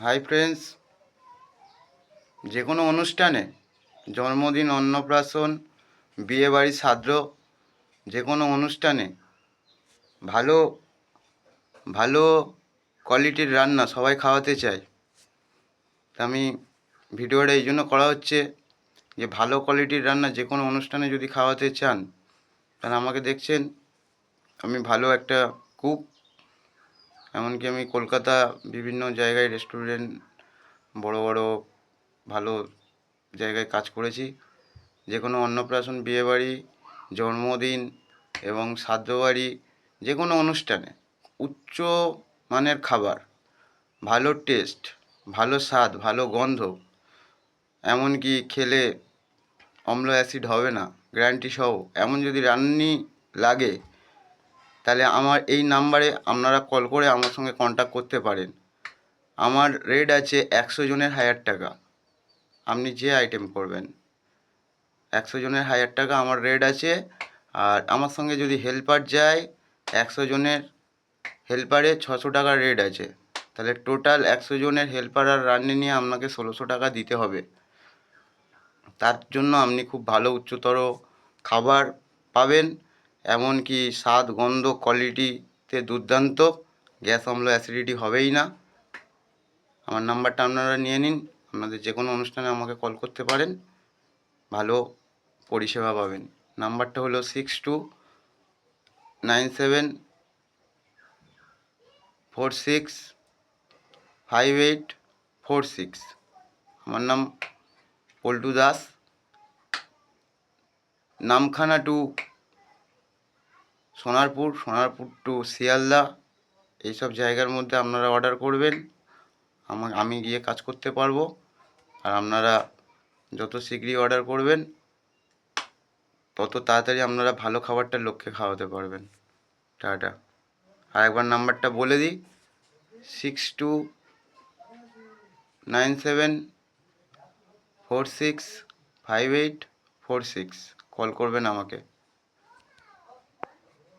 Hi friends, যে কোনো অনুষ্ঠানে জন্মদিন, অন্নপ্রাশন, বিয়েবাড়ি, শ্রাদ্ধ, যে কোনো অনুষ্ঠানে ভালো ভালো কোয়ালিটির রান্না সবাই খাওয়াতে চায়। তা আমি ভিডিওটা এই জন্য করা হচ্ছে যে ভালো কোয়ালিটির রান্না যে কোনো অনুষ্ঠানে যদি খাওয়াতে চান, তাহলে আমাকে দেখছেন আমি ভালো একটা কুক। এমনকি আমি কলকাতা বিভিন্ন জায়গায় রেস্টুরেন্ট, বড় বড় ভালো জায়গায় কাজ করেছি। যে কোনো অন্নপ্রাশন, বিয়েবাড়ি, জন্মদিন এবং শ্রাদ্ধবাড়ি, যে কোনো অনুষ্ঠানে উচ্চ মানের খাবার, ভালো টেস্ট, ভালো স্বাদ, ভালো গন্ধ, এমনকি খেলে অম্ল অ্যাসিড হবে না গ্যারান্টি সহ, এমন যদি রান্নি লাগে, তাহলে আমার এই নাম্বারে আপনারা কল করে আমার সঙ্গে কন্ট্যাক্ট করতে পারেন। আমার রেট আছে 100 জনের 1000 টাকা। আপনি যে আইটেম করবেন 100 জনের 1000 টাকা আমার রেট আছে। আর আমার সঙ্গে যদি হেল্পার যায়, 100 জনের হেল্পারে 600 টাকার রেট আছে। তাহলে টোটাল 100 জনের হেল্পার আর রান্নি নিয়ে আপনাকে 1600 টাকা দিতে হবে। তার জন্য আপনি খুব ভালো উচ্চতর খাবার পাবেন, এমনকি স্বাদ, গন্ধ, কোয়ালিটিতে দুর্দান্ত, গ্যাস অম্ল অ্যাসিডিটি হবেই না। আমার নাম্বারটা আপনারা নিয়ে নিন, আপনাদের যে কোনো অনুষ্ঠানে আমাকে কল করতে পারেন, ভালো পরিষেবা পাবেন। নাম্বারটা হলো 6297465846। আমার নাম পল্টু দাস। নামখানা টু সোনারপুর, সোনারপুর টু শিয়ালদা, এইসব জায়গার মধ্যে আপনারা অর্ডার করবেন, আমি গিয়ে কাজ করতে পারবো। আর আপনারা যত শীঘ্রই অর্ডার করবেন, তত তাড়াতাড়ি আপনারা ভালো খাবারটা লোককে খাওয়াতে পারবেন। টাটা। আর একবার নাম্বারটা বলে দিই, 6297465846। কল করবেন আমাকে।